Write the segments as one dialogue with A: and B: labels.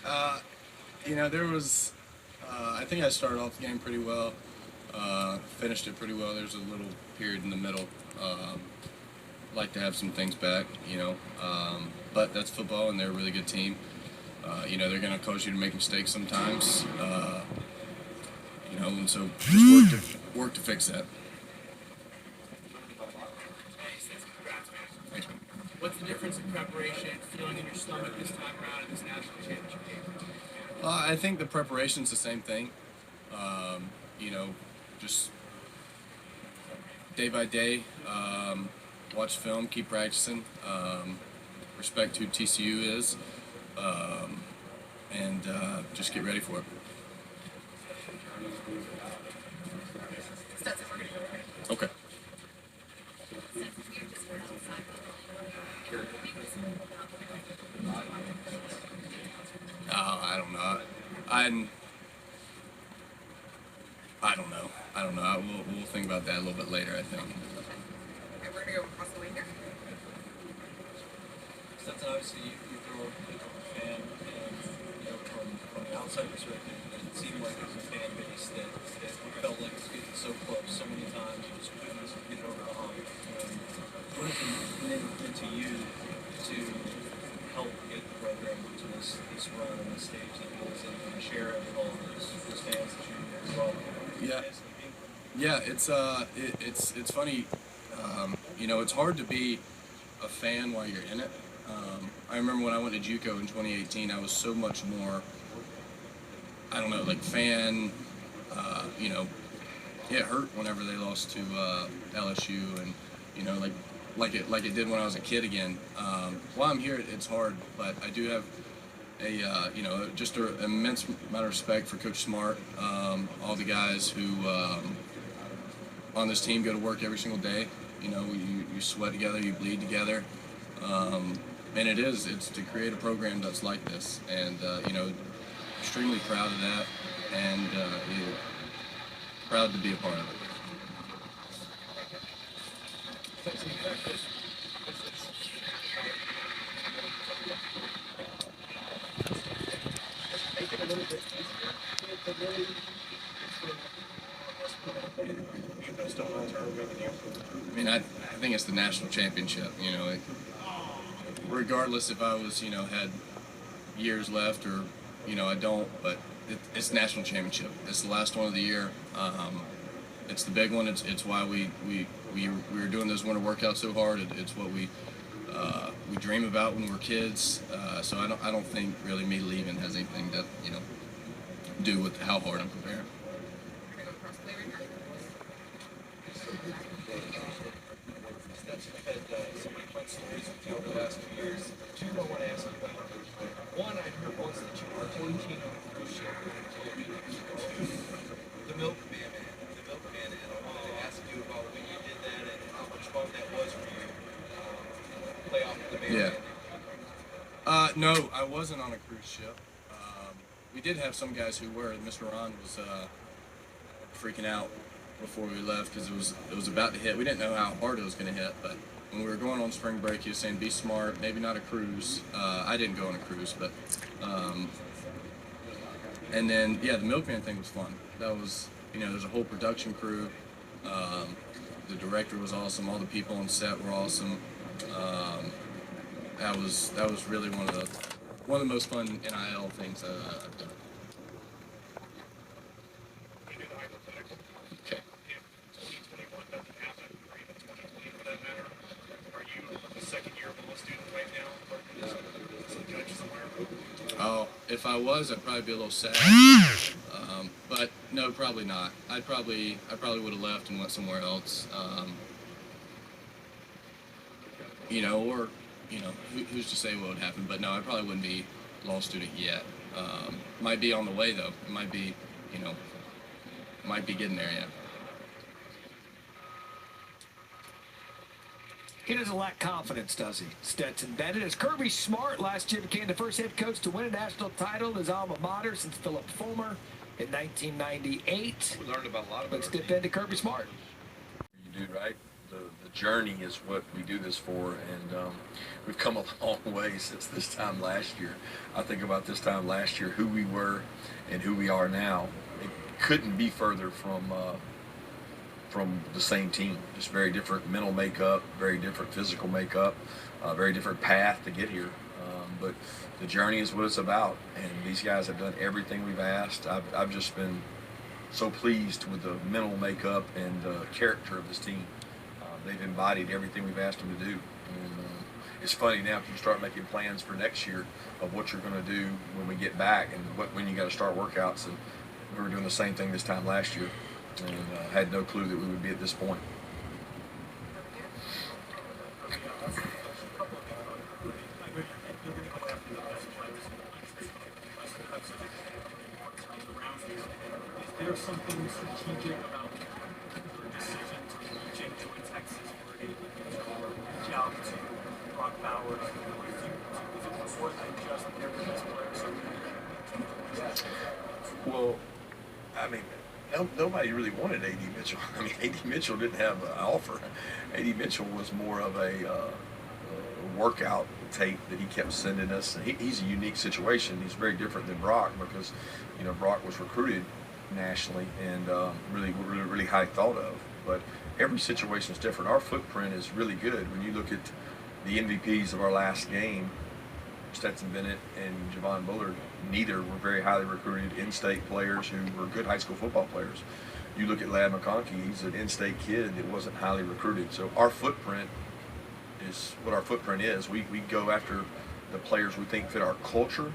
A: Uh, there was, I think I started off the game pretty well, finished it pretty well. There's a little period in the middle. Like to have some things back, but that's football, and they're a really good team. They're going to cause you to make mistakes sometimes, and so just work to fix that.
B: What's the difference in preparation, feeling in your stomach this time around in this national championship game?
A: I think the preparation's the same thing. Just day by day, watch film, keep practicing, respect who TCU is, and just get ready for it. Okay. I don't know. I don't know. We'll think about that a little bit later, I think.
C: Okay, we're gonna go across the way here.
D: Stetson, obviously you throw a fan, and from the outside perspective, it seemed like there was a fan base that felt like it was getting so close so many times, you just couldn't get over the hump. What has it meant to you to help get the program to this run and this stage that it is, and share it with all those fans that you grew up with?
A: Yeah, it's funny. It's hard to be a fan while you're in it. I remember when I went to JUCO in 2018, I was so much more, I don't know, like fan. It hurt whenever they lost to LSU, and like it did when I was a kid again. While I'm here, it's hard, but I do have just an immense amount of respect for Coach Smart, all the guys who on this team go to work every single day. You sweat together, you bleed together, and it's to create a program that's like this, and extremely proud of that, and proud to be a part of it. I think it's the national championship. Regardless if I was, had years left or, I don't, but it's national championship. It's the last one of the year. It's the big one. It's why we were doing those winter workouts so hard. It's what we dream about when we're kids. So I don't think really me leaving has anything to do with how hard I'm preparing.
C: We're gonna go across the way right
D: Stetson, I've had so many fun stories with you over the last 2 years. Two I want to ask you about. One, I heard once that you were 14 on a cruise ship. The milkman, and I wanted to ask you about when you did that and how much fun that was for you. Play off the mailman.
A: Yeah. No, I wasn't on a cruise ship. We did have some guys who were. Mr. Ron was freaking out before we left because it was about to hit. We didn't know how hard it was going to hit, but when we were going on spring break, he was saying, "Be smart, maybe not a cruise." I didn't go on a cruise, but and then the milkman thing was fun. That was there's a whole production crew. The director was awesome. All the people on set were awesome. That was really one of the most fun NIL things that I've done. Okay. Oh, if I was, I'd probably be a little sad. But no, probably not. I probably would have left and went somewhere else. Or who's to say what would happen? But no, I probably wouldn't be law student yet. Might be on the way though. It might be, might be getting there yet.
E: He doesn't lack confidence, does he? Stetson Bennett. As Kirby Smart last year became the first head coach to win a national title in his alma mater since Philip Fulmer in 1998.
F: We learned about a lot of
E: Let's dip into Kirby Smart.
F: You do right. The the journey is what we do this for, and we've come a long way since this time last year. I think about this time last year, who we were and who we are now. It couldn't be further from the same team. Just very different mental makeup, very different physical makeup, very different path to get here. But the journey is what it's about, and these guys have done everything we've asked. I've just been so pleased with the mental makeup and character of this team. They've embodied everything we've asked them to do. And it's funny now, if you start making plans for next year of what you're going to do when we get back and when you got to start workouts. And we were doing the same thing this time last year, and had no clue that we would be at this point.
G: Is there something strategic about your decision to join Texas for a reach out to Brock Bowers? Is it more than just their best player?
F: Well, I mean, nobody really wanted A.D. Mitchell. I mean, A.D. Mitchell didn't have an offer. A.D. Mitchell was more of a workout tape that he kept sending us. He's a unique situation. He's very different than Brock because, Brock was recruited nationally and really high thought of. But every situation is different. Our footprint is really good. When you look at the MVPs of our last game, Stetson Bennett and Javon Bullard, neither were very highly recruited in-state players who were good high school football players. You look at Ladd McConkey, he's an in-state kid that wasn't highly recruited. So our footprint is what our footprint is. We go after the players we think fit our culture,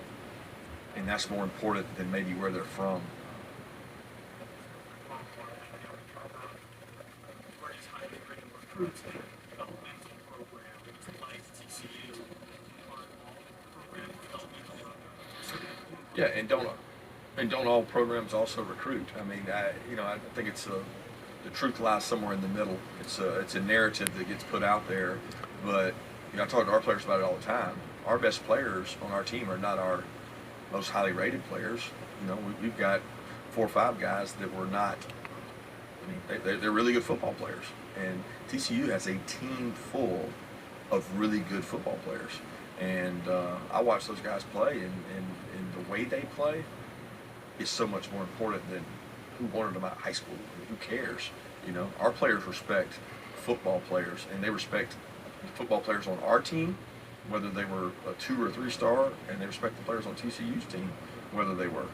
F: and that's more important than maybe where they're from. Yeah, and don't all programs also recruit? I mean, I think it's the truth lies somewhere in the middle. It's a narrative that gets put out there, but I talk to our players about it all the time. Our best players on our team are not our most highly rated players. We've got 4 or 5 guys that were not. I mean, they're really good football players, and TCU has a team full of really good football players. And I watch those guys play, and the way they play is so much more important than who wanted them out of high school. I mean, who cares? Our players respect football players, and they respect the football players on our team, whether they were a 2 or 3 star, and they respect the players on TCU's team, whether they were.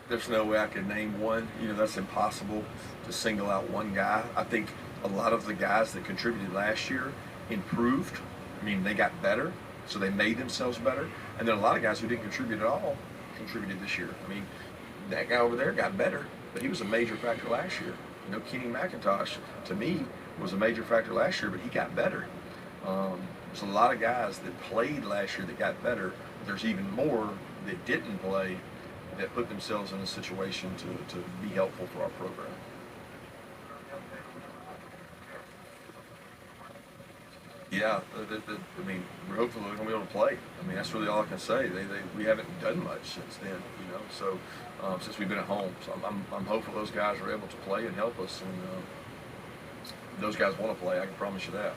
F: There's no way I could name one. That's impossible to single out one guy. I think a lot of the guys that contributed last year improved. I mean, they got better, so they made themselves better. And then a lot of guys who didn't contribute at all contributed this year. I mean, that guy over there got better, but he was a major factor last year. Kenny McIntosh, to me, was a major factor last year, but he got better. There's a lot of guys that played last year that got better. There's even more that didn't play that put themselves in a situation to be helpful for our program. Yeah, I mean, we're hopefully going to be able to play. I mean, that's really all I can say. We haven't done much since then, so since we've been at home. So I'm hopeful those guys are able to play and help us, and those guys want to play. I can promise you that.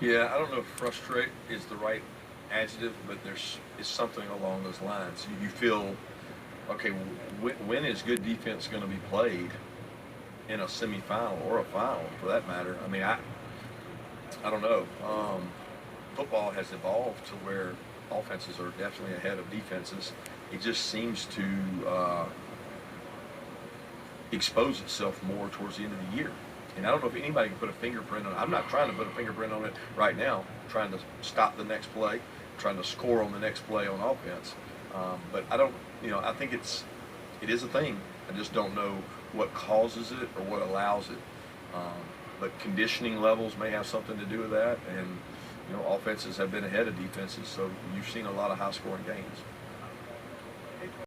F: Yeah, I don't know if frustrate is the right adjective, but is something along those lines. You feel, okay, when is good defense going to be played in a semifinal or a final, for that matter? I mean, I don't know. Football has evolved to where offenses are definitely ahead of defenses. It just seems to expose itself more towards the end of the year. And I don't know if anybody can put a fingerprint on it. I'm not trying to put a fingerprint on it right now. I'm trying to stop the next play, trying to score on the next play on offense. But I don't, I think it is a thing. I just don't know what causes it or what allows it. But conditioning levels may have something to do with that. And offenses have been ahead of defenses, so you've seen a lot of high-scoring games.